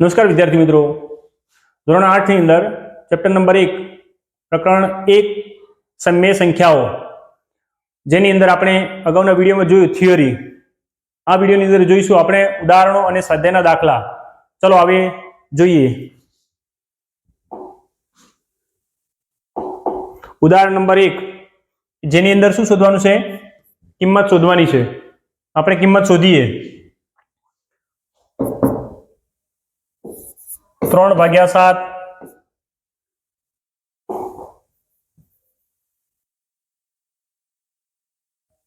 નમસ્કાર વિદ્યાર્થી મિત્રો, ધોરણ 8 ની અંદર ચેપ્ટર નંબર 1 પ્રકરણ 1 સમય સંખ્યાઓ, જેની અંદર આપણે અગાઉના વિડીયોમાં જોયું થિયરી, આ વિડીયોની અંદર જોઈશું આપણે ઉદાહરણો અને સ્વાધ્યાયના દાખલા. ચલો હવે જોઈએ. ઉદાહરણ નંબર 1, જેની અંદર શું શોધવાનું છે? કિંમત શોધવાની છે. આપણે કિંમત શોધીએ. 3/7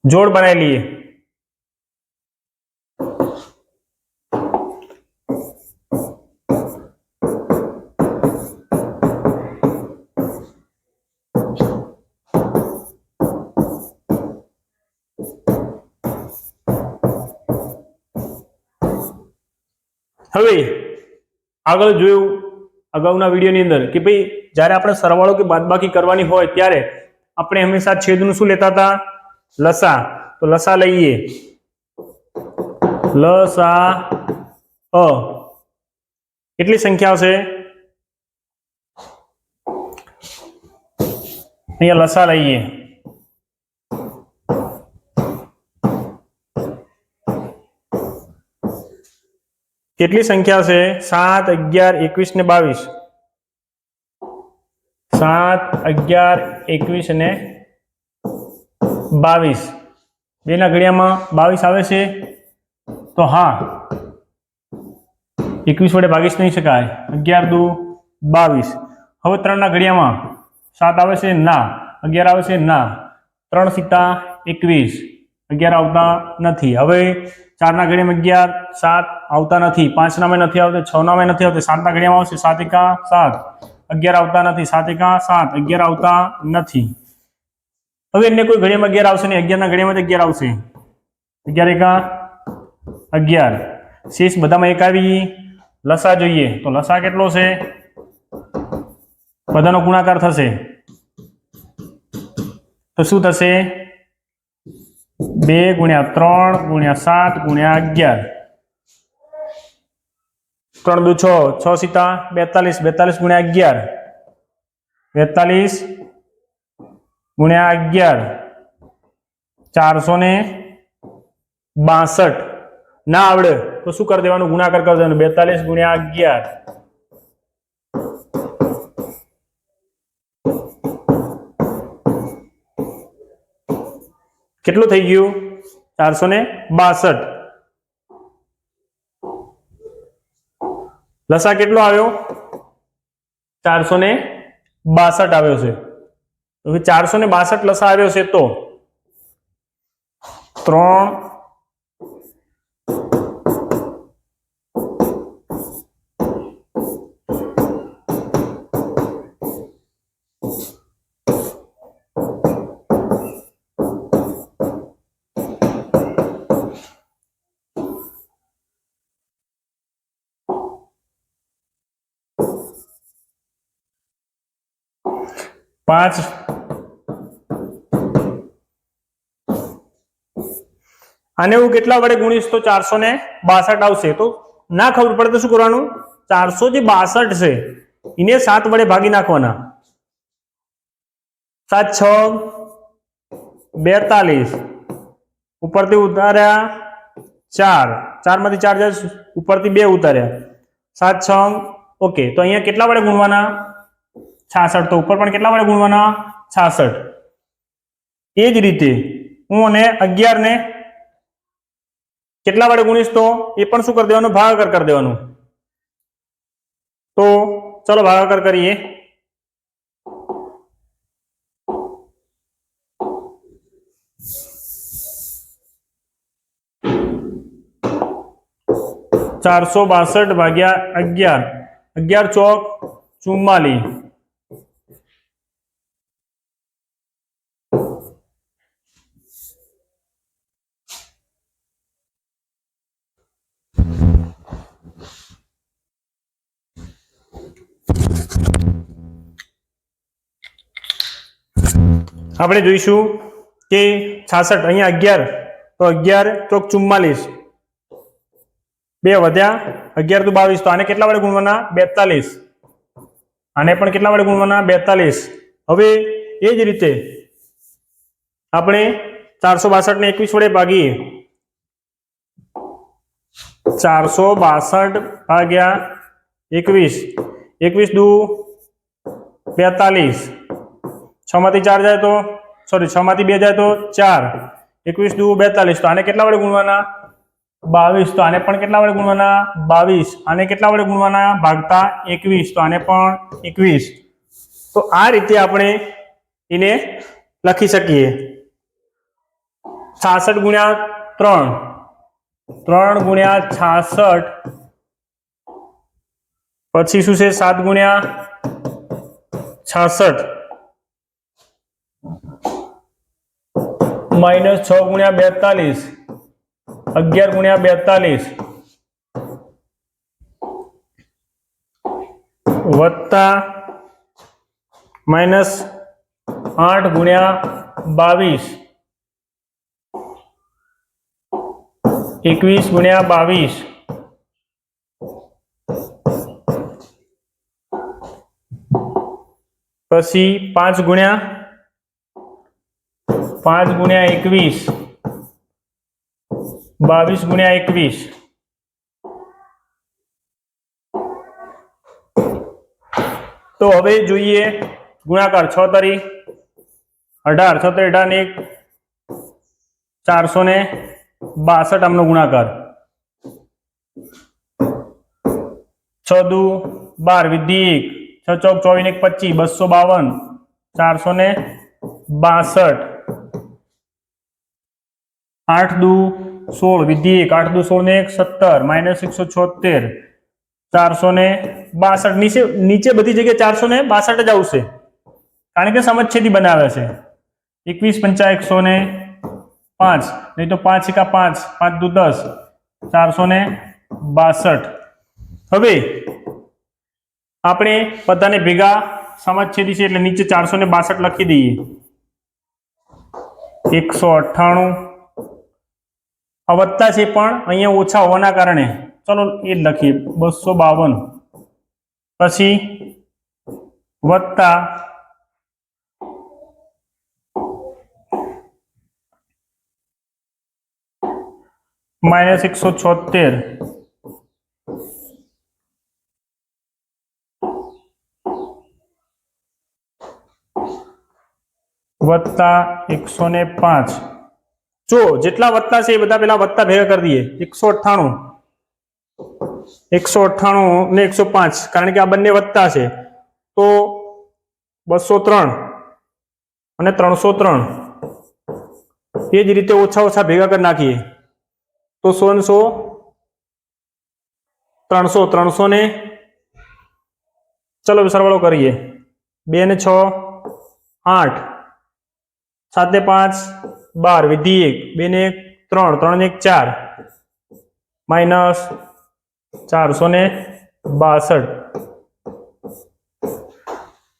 જોડ બનાવી લઈએ. હવે આગળ જોયું અગાઉના વિડીયોની અંદર કે ભાઈ જ્યારે આપણે સરવાળો કે બાદબાકી કરવાની હોય ત્યારે આપણે હંમેશા છેદનું શું લેતા હતા? લસા. તો લસા લઈએ. લસા કેટલી સંખ્યા આવશે? અહીંયા લસા લઈએ. કેટલી સંખ્યા છે? 7, 11, 21 ને 22. 7, 11, 21 ને 22. બેના ઘડિયામાં 22 આવે છે? તો હા, 21 વડે ભાગી નહીં શકાય. 11 દુ 22. હવે 3 ના ઘડિયામાં 7 આવે છે? ના. 11 આવે છે? ના. 3 સિત્તા 21. 11 આવતા નથી. હવે 4 ના ઘડિયામાં 11, 7 આવતા નથી. 5 નામાં નથી આવતા, 6 નામાં નથી આવતા. 7 ના ઘડિયામાં આવશે? 7 એકા 7. 11 આવતા નથી. 7 એકા 7. 11 આવતા નથી. હવે એને કોઈ ઘડિયામાં 11 આવશે નહીં. 11 ના ઘડિયામાં 11 આવશે. 11 એકા 11. શેષ બધામાં 1 આવી. લસા જોઈએ તો લસા કેટલો છે? બધાનો ગુણાકાર થશે તો શું થશે? 2 × 3 × 7 × 11. 3 દુ 6, 6 સિત્તા 42. 42 × 11. 42 × 11. 462. ના આવડે તો શું કરી દેવાનું? ગુણાકાર કરી દેવાનું. 42 × 11. કેટલું થઈ ગયું? 462. લસા કેટલો આવ્યો? 462 આવ્યો છે. તો 462 લસા આવ્યો છે તો 3 5 આને હું કેટલા વડે ગુણીશ તો 462 આવશે. તો ના ખબર પડે તો શું કરવાનું? 462 છે એને 7 વડે ભાગી નાખવાના. 7 × 6 = 42. ઉપરથી ઉતાર્યા 4. 4 માંથી 4 જાય, ઉપરથી 2 ઉતાર્યા. 7 × 6 ઓકે. તો અહીંયા કેટલા વડે ગુણવાના? 66. તો ઉપર પણ કેટલા વડે ગુણવાના? 66. એ જ રીતે હું અને 11 ને કેટલા વડે ગુણીશ તો એ પણ શું કરી દેવાનું? ભાગાકાર કરી દેવાનું. તો ચલો ભાગાકાર કરીએ. 462 ભાગ્યા 11. 11 ચોક 44. આપણે જોઈશું કે 66 અહીંયા 11 તો 11 ચોક 44 2 વધ્યા 11 દુ 22 તો આને કેટલા વડે ગુણવાના 42 આને પણ કેટલા વડે ગુણવાના 42 હવે એ જ રીતે આપણે 462 ને 21 વડે ભાગીએ 462 ભાગ્યા 21 21 દુ 42 6 માંથી 4 જાય તો સોરી 6 માંથી 2 જાય તો 4 21 દુ 42 તો આને કેટલા વડે ગુણવાના 22 તો આને પણ કેટલા વડે ગુણવાના 22 આને કેટલા વડે ગુણવાના ભાગતા 21 તો આને પણ 21 તો આ રીતે આપણે એને લખી શકીએ 66 ગુણ્યા 3 3 ગુણ્યા 66 પછી શું છે 7 ગુણ્યા 66 માઇનસ 6 ગુણ્યા 42 11 ગુણ્યા 42 વત્તા માઇનસ 8 ગુણ્યા 22 21 ગુણ્યા 22 પછી 5 ગુણ્યા 21 22 ગુણ્યા 21 તો હવે જોઈએ ગુણાકાર 6 તરી 18 6 18 ને 462 આમનો ગુણાકાર 6 દુ 12 વિધિ 1 6 ચોક 24 1 25 252 462 8 દુ 16 વિધિ 1 8 દુ 16 ને 1 17 માઇનસ 176 462 નીચે બધી જગ્યાએ 462 જ આવશે કારણ કે સમછેદી બનાવે છે 21 5 105 નહીં તો 5 એકા 5 5 દુ 10 462 હવે આપણે બધાને ભેગા સમછેદી છે એટલે નીચે 462 લખી દઈએ 198 આ વત્તા છે પણ અહીંયા ઓછા હોવાના કારણે ચલો એ જ લખીએ 252 પછી વત્તા માઇનસ 176 વત્તા 105 જો જેટલા વત્તા છે એ બધા પેલા વત્તા ભેગા કરી દઈએ 198 ને 105 કારણ કે આ બંને વત્તા છે તો 203 અને 303 એ જ રીતે ઓછા ઓછા ભેગા કરી નાખીએ તો 100 300 300 ને ચલો સરવાળો કરીએ 2 ને 6 8 7 ને 5 12 વિધિ 1 2 ને 1 3 3 ને 1 4 માઇનસ 462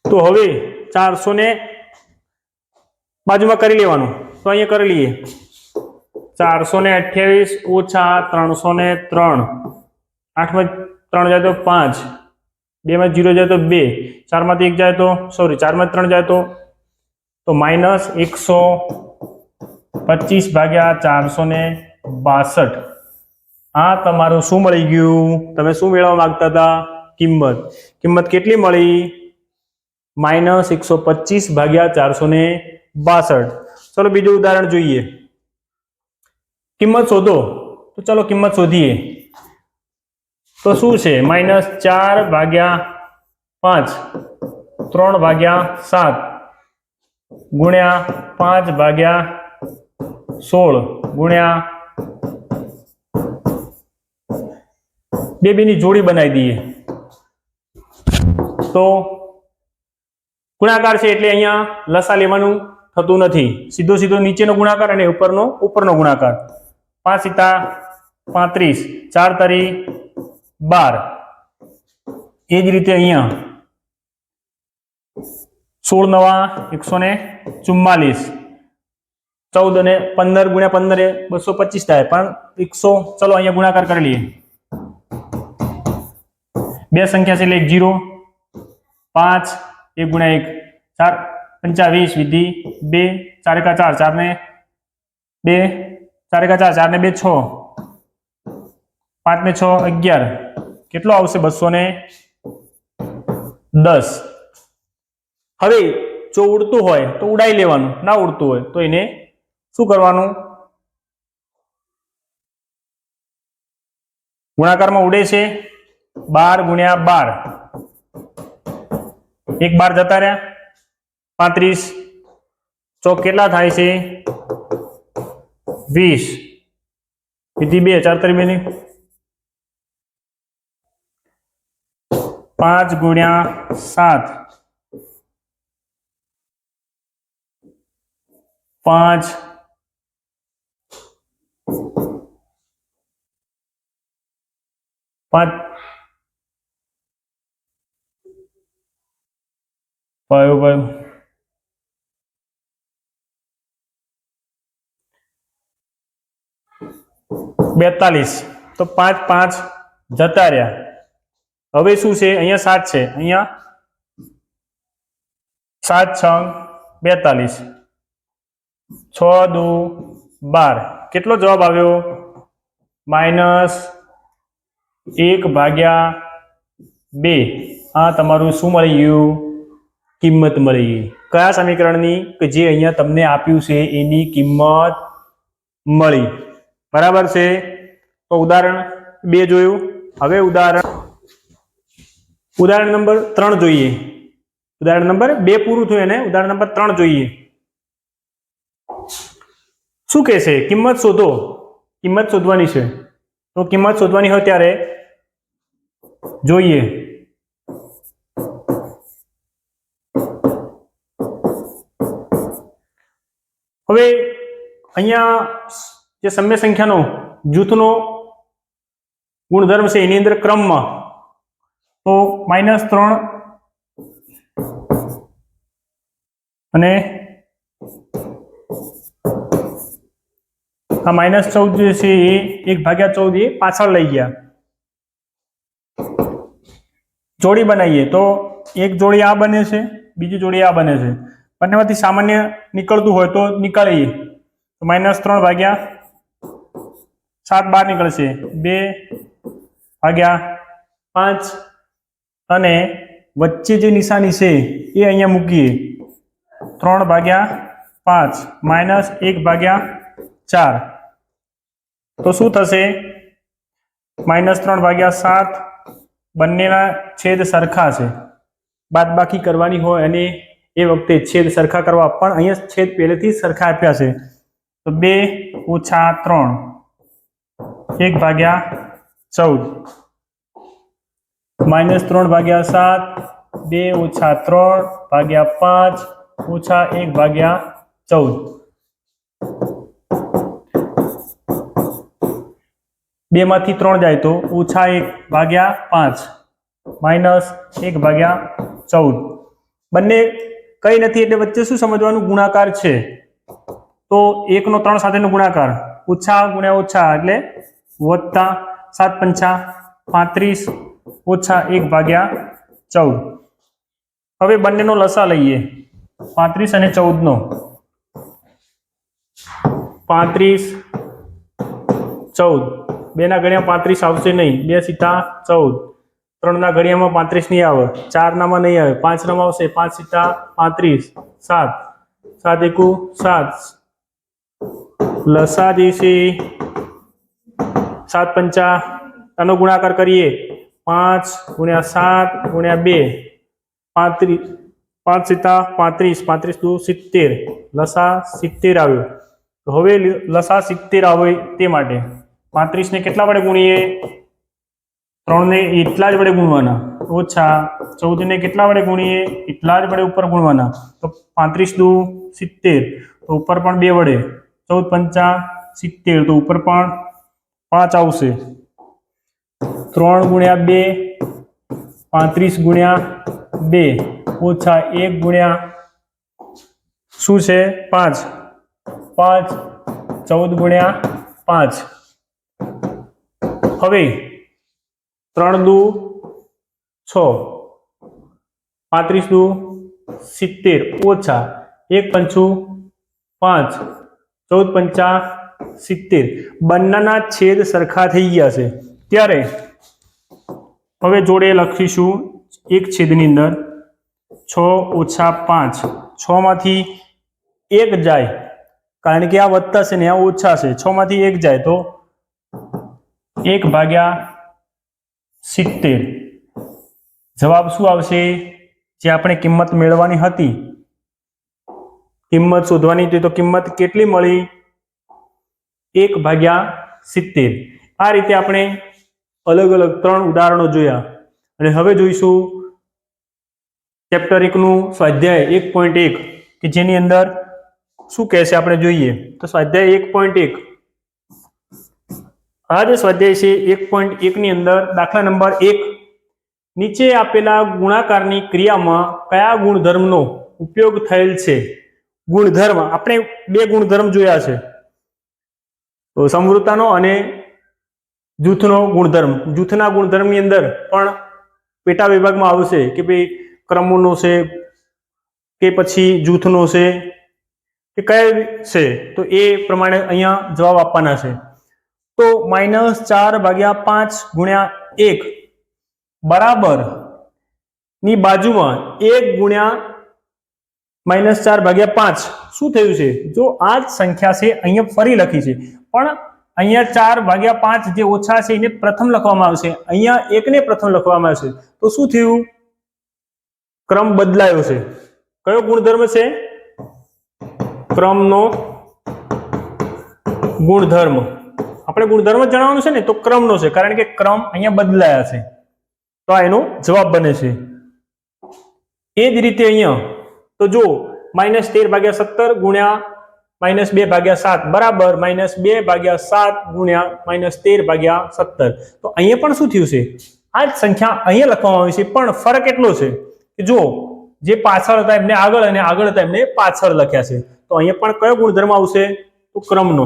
તો હવે 400 ને બાજુમાં કરી લેવાનું તો અહીંયા કરી લઈએ 428 ઓછા 303 8 માં 3 જાય તો 5 2 માં 0 જાય તો 2 4 માંથી 1 જાય તો સોરી 4 માં 3 જાય તો માઇનસ 125 ભાગ્યા 462 આ તમારું શું મળી ગયું તમે શું મેળવવા માંગતા હતા કિંમત કેટલી મળી માઇનસ 125 ભાગ્યા 462 ચલો બીજું ઉદાહરણ જોઈએ કિંમત શોધો તો ચલો કિંમત શોધીએ તો શું છે માઇનસ 4 ભાગ્યા 5 3 ભાગ્યા 7 ગુણ્યા 5 ભાગ્યા 16 ગુણ્યા બે ની જોડી બનાવી દઈએ તો ગુણાકાર છે એટલે અહીંયા લસા લેવાનું થતું નથી સીધો સીધો નીચેનો ગુણાકાર અને ઉપરનો ગુણાકાર 5 × 35 4 તરી 12 એ જ રીતે અહીંયા 16 નવા 144 14 અને 15 × 15 એ 225 થાય પણ 100 ચલો અહીંયા ગુણાકાર કરી લઈએ બે સંખ્યા છે એટલે 1 0, 5 1 ગુણ્યા 1 4 પંચા 20 વિધિ 2 4 એકા 4 4 ને 2 4 એકા 4 4 ને 2 6 5 ને 6 11 કેટલો આવશે 210। હવે જો ઉડતું હોય તો ઉડાઈ લેવાનું, ના ઉડતું હોય તો એને શું કરવાનું, ગુણાકારમાં ઉડે છે 12 ગુણ્યા 12 એક 12 જતા રહ્યા 35 ચોક કેટલા થાય છે 20 વિધિ 2 4 3 2 5 ગુણ્યા 7 5 5 42 તો 5 5 જતા રહ્યા। હવે શું છે, અહીંયા 7 છે, અહીંયા 7 6 42 6 2 12 કેટલો જવાબ આવ્યો -1/2। આ તમારું શું મળી ગયું, કિંમત મળી। કયા સમીકરણની, કે જે અહીંયા તમને આપ્યું છે એની કિંમત મળી, બરાબર છે। તો ઉદાહરણ 2 જોયું। હવે ઉદાહરણ નંબર 3 જોઈએ। ઉદાહરણ નંબર 2 પૂરું થયું અને ઉદાહરણ નંબર 3 જોઈએ। શું કહે છે, કિંમત શોધો, કિંમત શોધવાની છે। તો કિંમત શોધવાની હોય ત્યારે જોઈએ હવે અહીંયા જે સમ્ય સંખ્યાનો જૂથનો ગુણધર્મ છે એની અંદર ક્રમમાં તો -3 અને આ -14 જે છે એ 1/14 એ પાછળ લઈ ગયા। જોડી બનાવીએ તો એક જોડી આ બને છે, બીજી જોડી આ બને છે, બંનેમાંથી સામાન્ય નીકળતું હોય તો નીકાળીએ તો -3/7 બહાર નીકળશે 2/5 અને વચ્ચે જે નિશાની છે એ અહીંયા મૂકીએ 3/5 -1/4 તો શું થશે -3/7 બંનેના છેદ સરખા છે, બાદબાકી કરવાની હોય અને એ વખતે છેદ સરખા કરવા, પણ અહીંયા છેદ પહેલેથી સરખા આપ્યા છે તો 2 - 3 1/14 -3/7 2 - 3/5 -1/14 2 માંથી 3 જાય તો -1/5 -1/14 બંને કઈ નથી એટલે વચ્ચે શું સમજવાનું, ગુણાકાર છે તો 1 નો 3 સાથેનો ગુણાકાર ઓછા ગુણ્યા ઓછા એટલે વત્તા 7 પંચા 35 -1/14। હવે બંનેનો લસા લઈએ 35 અને 14 નો 35 14 2 ના ઘડિયામાં 35 આવશે નહીં, 2 સીધા 14, 3 ના ઘડિયામાં 35 નહીં આવે, 4 નામાં નહીં આવે, 5 નામાં આવશે 5 સીધા 35 7 7 એકુ 7 લસા જે છે 7 પંચા આનો ગુણાકાર કરીએ 5 × 7 × 2 35 5 સીધા 35 35 દુ 70 લસા 70 આવ્યો। તો હવે લસા 70 આવે તે માટે 35 ને કેટલા વડે ગુણીએ, 3 ને એટલા જ વડે ગુણવાના, ઓછા 14 ને કેટલા વડે ગુણીએ, એટલા જ વડે ઉપર ગુણવાના, તો 35 દુ 70 તો ઉપર પણ 2 વડે 14 પંચા 70 તો ઉપર પણ 5 આવશે, 3 × 2 35 × 2 ઓછા 1 ગુણ્યા શું છે 5 5 14 ગુણ્યા 5। હવે 3 દુ 6 35 દુ 70 ઓછા 1 પંચું 5 14 પંચા 70 બંનેના છેદ સરખા થઈ ગયા છે ત્યારે હવે જોડે લખીશું એક છેદની અંદર 6 ઓછા 5 6 માંથી 1 જાય કારણ કે આ વત્તા છે ને આ ઓછા છે 6 માંથી 1 જાય તો 1 ભાગ્યા 70 જવાબ શું આવશે જે આપણે કિંમત મેળવવાની હતી કિંમત શોધવાની હતી તો કિંમત કેટલી મળી 1 ભાગ્યા 70 આ રીતે આપણે અલગ અલગ 3 ઉદાહરણો જોયા અને હવે જોઈશું ચેપ્ટર 1 નું સ્વાધ્યાય 1.1 કે જેની અંદર શું કહે છે આપણે જોઈએ તો સ્વાધ્યાય 1.1 આ જે સ્વાધ્યાય છે 1.1 ની અંદર દાખલા નંબર 1 નીચે આપેલા ગુણાકારની ક્રિયામાં કયા ગુણધર્મનો ઉપયોગ થયેલ છે ગુણધર્મ આપણે બે ગુણધર્મ જોયા છે તો સમરૂપતાનો અને જૂથનો ગુણધર્મ જૂથના ગુણધર્મની અંદર પણ પેટા વિભાગમાં આવશે કે ભાઈ ક્રમોનો છે કે પછી જૂથનો છે કે કયા છે તો એ પ્રમાણે અહીંયા જવાબ આપવાના છે તો -4/5 ગુણ્યા 1 બરાબર ની બાજુમાં 1 ગુણ્યા -4/5 શું થયું છે જો આ જ સંખ્યા છે અહીંયા ફરી લખી છે પણ અહીંયા 4/5 જે ઓછા છે એને પ્રથમ લખવામાં આવશે અહીંયા 1 ને પ્રથમ લખવામાં આવશે તો શું થયું ક્રમ બદલાયો છે કયો ગુણધર્મ છે ક્રમનો ગુણધર્મ આપણે ગુણધર્મ જણાવવાનું છે ને તો ક્રમનો છે કારણ કે ક્રમ અહીંયા બદલાયા છે તો આ એનો જવાબ બને છે એ જ રીતે અહીંયા તો જો -13/17 ગુણ્યા -2/7 બરાબર -2/7 ગુણ્યા -13/17 તો અહીંયા પણ શું થયું છે આ જ સંખ્યા અહીંયા લખવામાં આવી છે પણ ફરક એટલો છે કે જો જે પાછળ હતા એમને આગળ અને આગળ હતા એમને પાછળ લખ્યા છે તો અહીંયા પણ કયો ગુણધર્મ આવશે તો ક્રમનો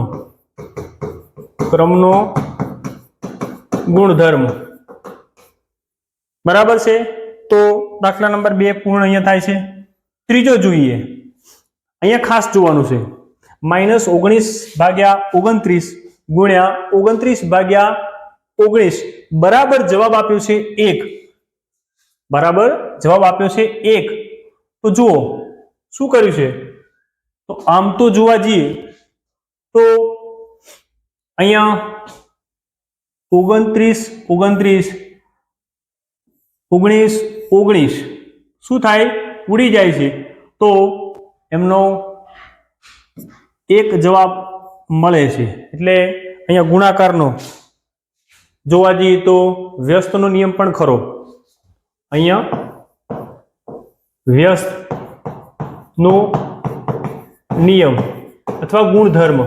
ગુણધર્મ બરાબર છે તો દાખલા નંબર 2 પૂર્ણ અહીંયા થાય છે ત્રીજો જોઈએ અહીંયા ખાસ જોવાનું છે -19/29 ગુણ્યા 29/19 બરાબર જવાબ આપ્યો છે 1 બરાબર જવાબ આપ્યો છે 1 તો જુઓ શું કર્યું છે તો આમ તો જોવા જઈએ તો અહીંયા 29 શું થાય ઉડી જાય છે તો એમનો 1 જવાબ મળે છે એટલે અહીંયા ગુણાકારનો જોવા જઈએ તો વ્યસ્તનો નિયમ પણ ખરો અહીંયા વ્યસ્તનો નિયમ અથવા ગુણધર્મ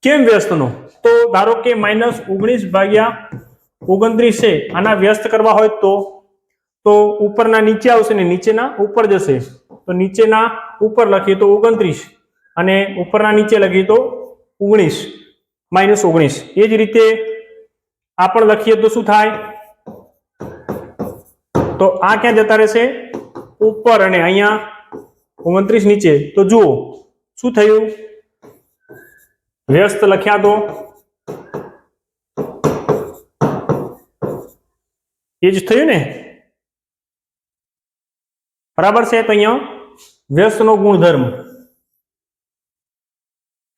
કેમ વ્યસ્તનો તો ધારો કે -19/29 છે આના વ્યસ્ત કરવા હોય તો ઉપરના નીચે આવશે ને નીચેના ઉપર જશે તો નીચેના ઉપર લખીએ તો 29 અને ઉપરના નીચે લખીએ તો 19 -19 એ જ રીતે આ પણ લખીએ તો શું થાય તો આ ક્યાં જતા રહેશે ઉપર અને અહીંયા 29 નીચે તો જુઓ શું થયું વ્યસ્ત લખ્યા તો એ જ થયું ને બરાબર છે તો અહીંયા વ્યસ્તનો ગુણધર્મ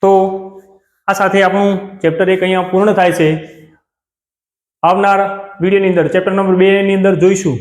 તો આ સાથે આપણું ચેપ્ટર 1 અહીંયા પૂર્ણ થાય છે આવનાર વિડીયોની અંદર ચેપ્ટર નંબર 2 ની અંદર જોઈશું